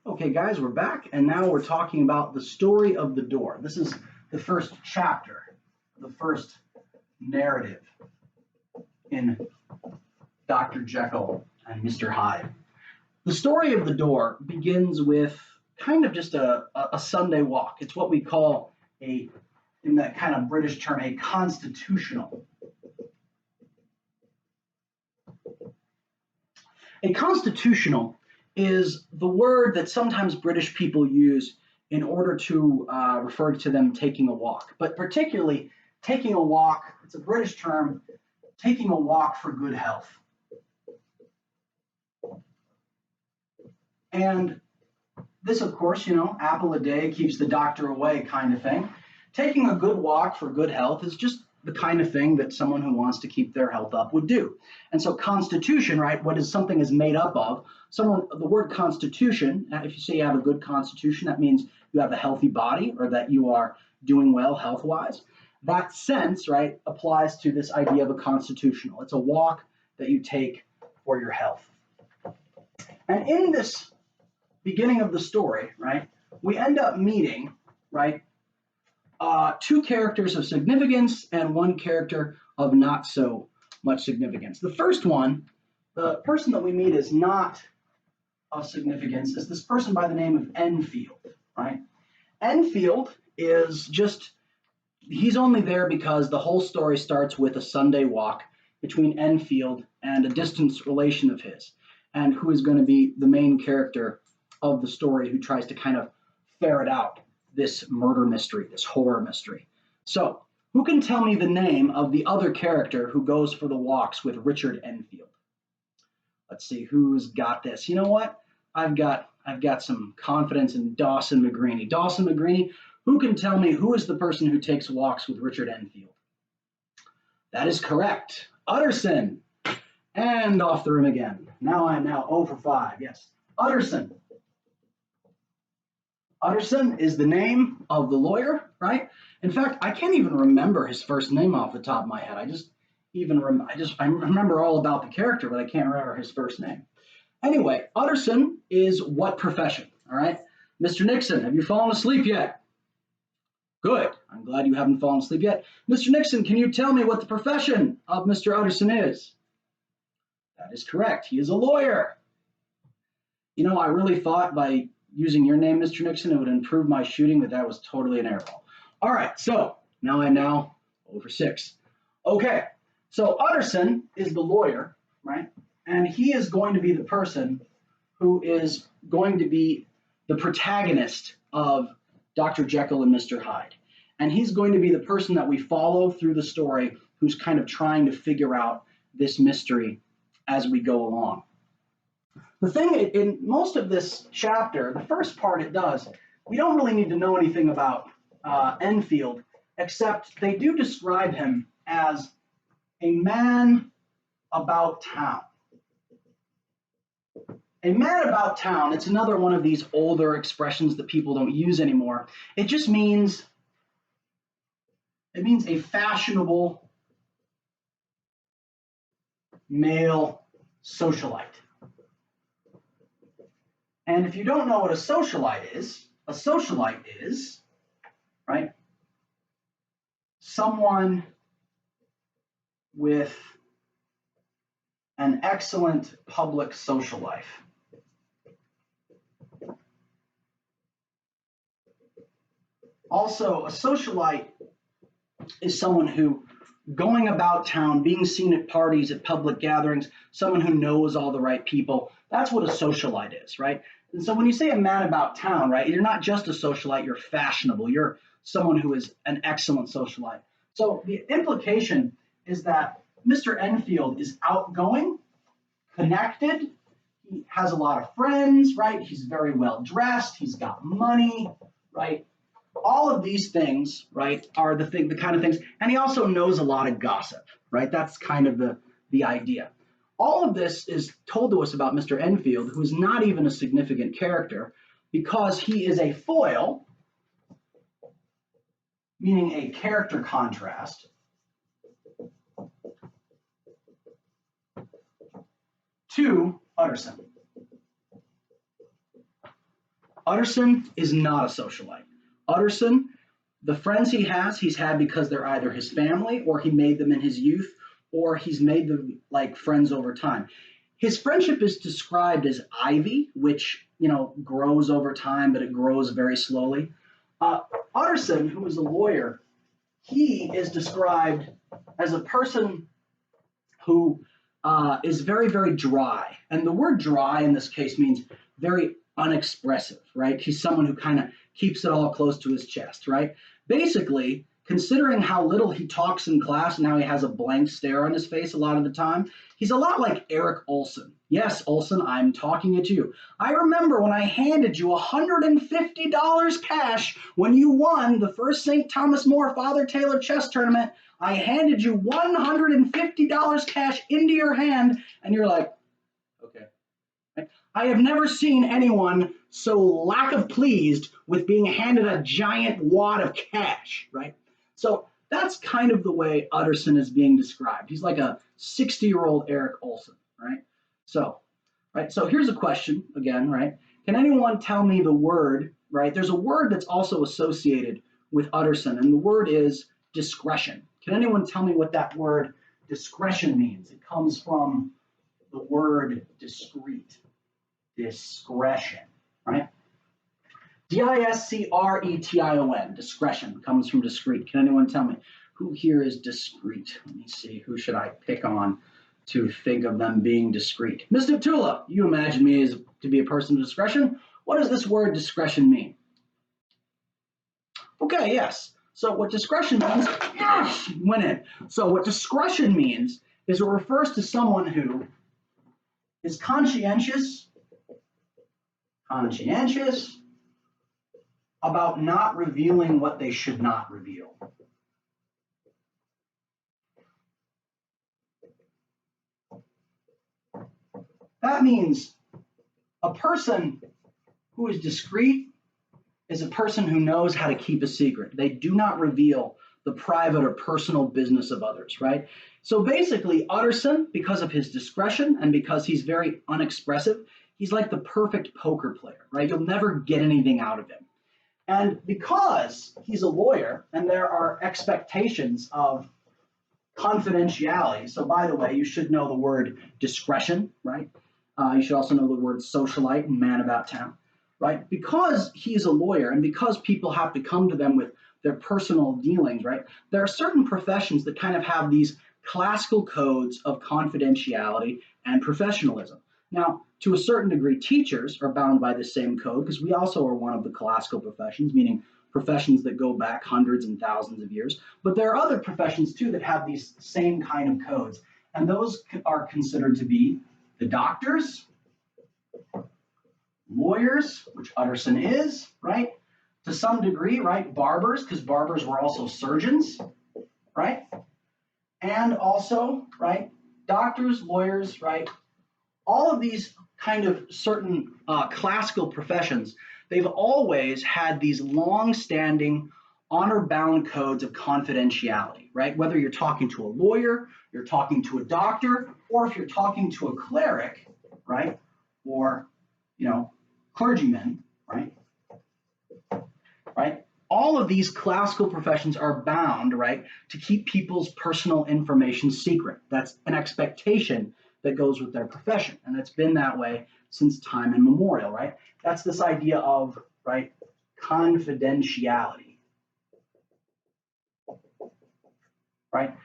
Okay, guys, we're back, and now we're talking about the story of the door. This is the first chapter, the first narrative in Dr. Jekyll and Mr. Hyde. The story of the door begins with kind of just a Sunday walk. It's what we call in that kind of British term, a constitutional. A constitutional is the word that sometimes British people use in order to refer to them taking a walk, but particularly taking a walk, it's a British term, taking a walk for good health. And this, of course, apple a day keeps the doctor away kind of thing. Taking a good walk for good health is just the kind of thing that someone who wants to keep their health up would do. And so constitution, right, what is something is made up of, the word constitution, if you say you have a good constitution, that means you have a healthy body or that you are doing well health-wise. That sense, right, applies to this idea of a constitutional. It's a walk that you take for your health. And in this beginning of the story, right, we end up meeting, right, two characters of significance and one character of not so much significance. The first one, the person that we meet is not of significance, is this person by the name of Enfield, right? Enfield is he's only there because the whole story starts with a Sunday walk between Enfield and a distant relation of his, and who is going to be the main character of the story who tries to kind of ferret out this murder mystery, this horror mystery. So, who can tell me the name of the other character who goes for the walks with Richard Enfield? Let's see who's got this. You know what? I've got some confidence in Dawson McGreeny. Dawson McGreeny, who can tell me who is the person who takes walks with Richard Enfield? That is correct. Utterson. And off the rim again. Now I'm 0 for 5. Yes. Utterson. Utterson is the name of the lawyer, right? In fact, I can't even remember his first name off the top of my head. I remember all about the character, but I can't remember his first name. Anyway, Utterson is what profession, all right? Mr. Nixon, have you fallen asleep yet? Good. I'm glad you haven't fallen asleep yet. Mr. Nixon, can you tell me what the profession of Mr. Utterson is? That is correct. He is a lawyer. I really thought by using your name, Mr. Nixon, it would improve my shooting, but that was totally an airball. All right, so now I'm 0 for 6. Okay, so Utterson is the lawyer, right? And he is going to be the person who is going to be the protagonist of Dr. Jekyll and Mr. Hyde. And he's going to be the person that we follow through the story who's kind of trying to figure out this mystery as we go along. The thing in most of this chapter, the first part it does, we don't really need to know anything about Enfield, except they do describe him as a man about town. A man about town, it's another one of these older expressions that people don't use anymore. It just means, a fashionable male socialite. And if you don't know what a socialite is, right, someone with an excellent public social life. Also, a socialite is someone who, going about town, being seen at parties, at public gatherings, someone who knows all the right people. That's what a socialite is, right? And so when you say a man about town, right, you're not just a socialite, you're fashionable. You're someone who is an excellent socialite. So the implication is that Mr. Enfield is outgoing, connected, he has a lot of friends, right? He's very well dressed, he's got money, right? All of these things, right, are the kind of things, and he also knows a lot of gossip, right? That's kind of the idea. All of this is told to us about Mr. Enfield, who is not even a significant character, because he is a foil, meaning a character contrast, to Utterson. Utterson is not a socialite. Utterson, the friends he's had because they're either his family or he made them in his youth or he's made them like friends over time. His friendship is described as ivy, which, grows over time, but it grows very slowly. Utterson, who is a lawyer, he is described as a person who is very, very dry. And the word dry in this case means very unexpressive, right? He's someone who kind of keeps it all close to his chest, right? Basically, considering how little he talks in class and how he has a blank stare on his face a lot of the time, he's a lot like Eric Olson. Yes, Olson, I'm talking at you. I remember when I handed you $150 cash when you won the first St. Thomas More Father Taylor chess tournament. I handed you $150 cash into your hand, and you're like, okay. I have never seen anyone so lack of pleased with being handed a giant wad of cash, right? So that's kind of the way Utterson is being described. He's like a 60-year-old Eric Olson, right? So here's a question again, right? Can anyone tell me the word, right? There's a word that's also associated with Utterson, and the word is discretion. Can anyone tell me what that word discretion means? It comes from the word discreet. Discretion, right? Discretion. Discretion comes from discreet. Can anyone tell me who here is discreet? Let me see. Who should I pick on to think of them being discreet? Mr. Tula, you imagine me as to be a person of discretion. What does this word discretion mean? Okay, yes. So what discretion means, yes, went in. So what discretion means is it refers to someone who is conscientious about not revealing what they should not reveal. That means a person who is discreet is a person who knows how to keep a secret. They do not reveal the private or personal business of others, right? So basically, Utterson, because of his discretion and because he's very unexpressive, he's like the perfect poker player, right? You'll never get anything out of him. And because he's a lawyer and there are expectations of confidentiality, so by the way, you should know the word discretion, right? You should also know the word socialite and man about town, right? Because he's a lawyer and because people have to come to them with their personal dealings, right? There are certain professions that kind of have these classical codes of confidentiality and professionalism. Now, to a certain degree, teachers are bound by the same code because we also are one of the classical professions, meaning professions that go back hundreds and thousands of years. But there are other professions too that have these same kind of codes. And those are considered to be the doctors, lawyers, which Utterson is, right? To some degree, right? Barbers, because barbers were also surgeons, right? And also, right? Doctors, lawyers, right? All of these kind of certain classical professions, they've always had these long-standing honor-bound codes of confidentiality, right? Whether you're talking to a lawyer, you're talking to a doctor, or if you're talking to a cleric, right? Or, clergyman, right? Right? All of these classical professions are bound, right, to keep people's personal information secret. That's an expectation that goes with their profession. And it's been that way since time immemorial, right? That's this idea of, right, confidentiality, right?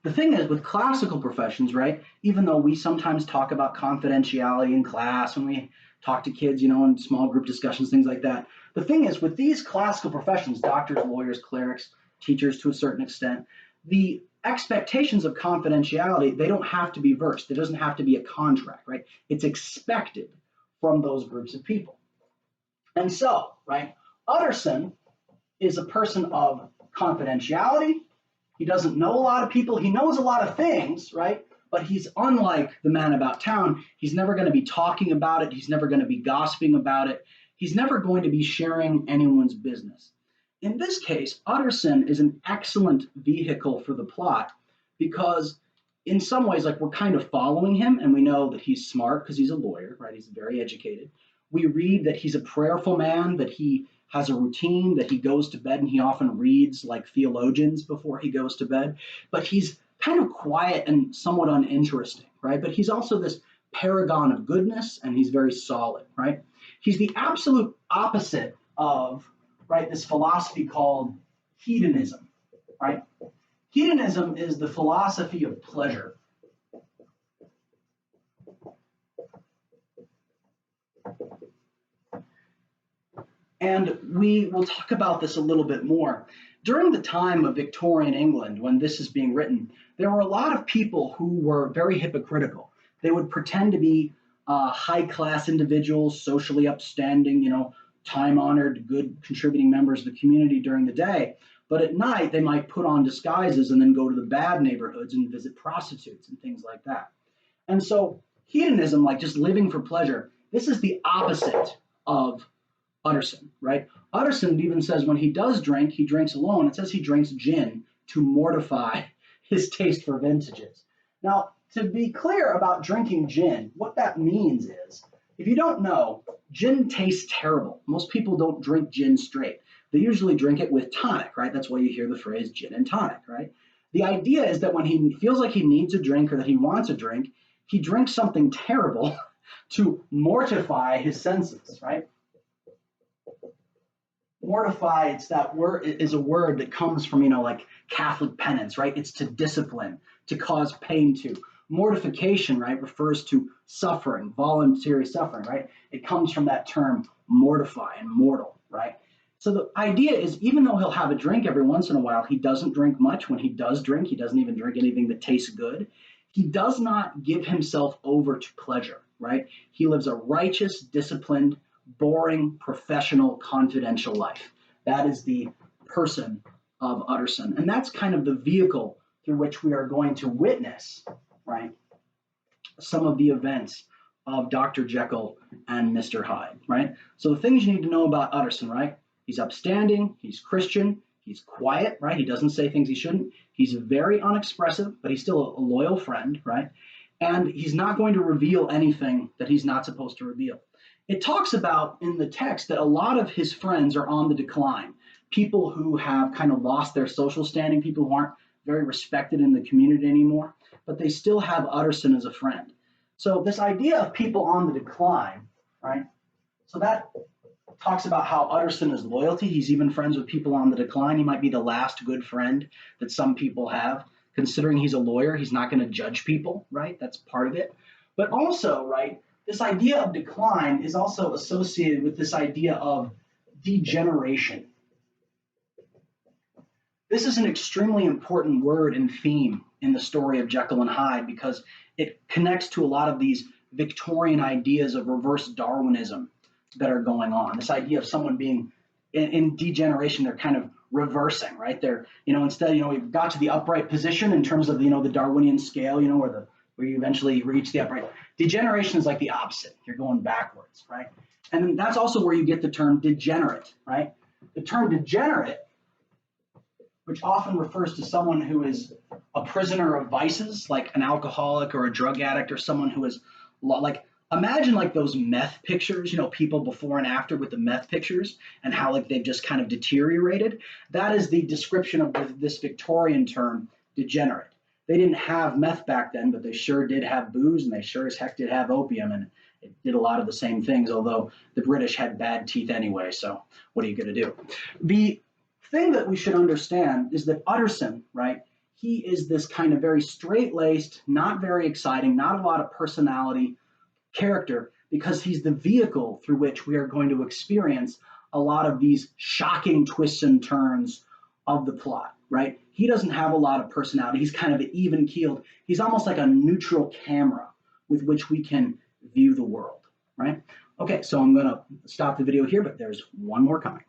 The thing is with classical professions, right, even though we sometimes talk about confidentiality in class when we talk to kids, in small group discussions, things like that. The thing is with these classical professions, doctors, lawyers, clerics, teachers to a certain extent, the expectations of confidentiality, they don't have to be versed. It doesn't have to be a contract, right? It's expected from those groups of people. And so, right, Utterson is a person of confidentiality. He doesn't know a lot of people. He knows a lot of things, right? But he's unlike the man about town. He's never going to be talking about it. He's never going to be gossiping about it. He's never going to be sharing anyone's business. In this case, Utterson is an excellent vehicle for the plot because in some ways, like we're kind of following him and we know that he's smart because he's a lawyer, right? He's very educated. We read that he's a prayerful man, that he has a routine, that he goes to bed and he often reads like theologians before he goes to bed. But he's kind of quiet and somewhat uninteresting, right? But he's also this paragon of goodness, and he's very solid, right? He's the absolute opposite of, right, this philosophy called hedonism, right? Hedonism is the philosophy of pleasure. And we will talk about this a little bit more. During the time of Victorian England, when this is being written, there were a lot of people who were very hypocritical. They would pretend to be high-class individuals, socially upstanding, time-honored, good contributing members of the community during the day. But at night, they might put on disguises and then go to the bad neighborhoods and visit prostitutes and things like that. And so hedonism, like just living for pleasure, this is the opposite of Utterson, right? Utterson even says when he does drink, he drinks alone. It says he drinks gin to mortify his taste for vintages. Now, to be clear about drinking gin, what that means is, if you don't know, gin tastes terrible. Most people don't drink gin straight. They usually drink it with tonic, right? That's why you hear the phrase gin and tonic, right? The idea is that when he feels like he needs a drink or that he wants a drink, he drinks something terrible to mortify his senses, right? Mortify, it's that word, is a word that comes from, like Catholic penance, right? It's to discipline, to cause pain to. Mortification, right, refers to suffering, voluntary suffering, right? It comes from that term mortify and mortal, right? So the idea is, even though he'll have a drink every once in a while, he doesn't drink much. When he does drink, he doesn't even drink anything that tastes good. He does not give himself over to pleasure, right? He lives a righteous, disciplined, boring, professional, confidential life. That is the person of Utterson. And that's kind of the vehicle through which we are going to witness, right, some of the events of Dr. Jekyll and Mr. Hyde, right? So the things you need to know about Utterson, right? He's upstanding, he's Christian, he's quiet, right? He doesn't say things he shouldn't. He's very unexpressive, but he's still a loyal friend, right? And he's not going to reveal anything that he's not supposed to reveal. It talks about in the text that a lot of his friends are on the decline. People who have kind of lost their social standing, people who aren't very respected in the community anymore, but they still have Utterson as a friend. So this idea of people on the decline, right? So that talks about how Utterson is loyalty. He's even friends with people on the decline. He might be the last good friend that some people have. Considering he's a lawyer, he's not going to judge people, right? That's part of it. But also, right, this idea of decline is also associated with this idea of degeneration. This is an extremely important word and theme in the story of Jekyll and Hyde because it connects to a lot of these Victorian ideas of reverse Darwinism that are going on. This idea of someone being in degeneration, they're kind of reversing, right? They're, instead, we've got to the upright position in terms of, the Darwinian scale, where you eventually reach the upright. Degeneration is like the opposite. You're going backwards, right? And that's also where you get the term degenerate, right? The term degenerate, which often refers to someone who is a prisoner of vices, like an alcoholic or a drug addict or someone who is like, imagine like those meth pictures, people before and after with the meth pictures and how like they've just kind of deteriorated. That is the description of this Victorian term, degenerate. They didn't have meth back then, but they sure did have booze, and they sure as heck did have opium, and it did a lot of the same things, although the British had bad teeth anyway, so what are you going to do? The thing that we should understand is that Utterson, right, he is this kind of very straight-laced, not very exciting, not a lot of personality character, because he's the vehicle through which we are going to experience a lot of these shocking twists and turns of the plot, right? He doesn't have a lot of personality. He's kind of even-keeled. He's almost like a neutral camera with which we can view the world, right? Okay, so I'm going to stop the video here, but there's one more coming.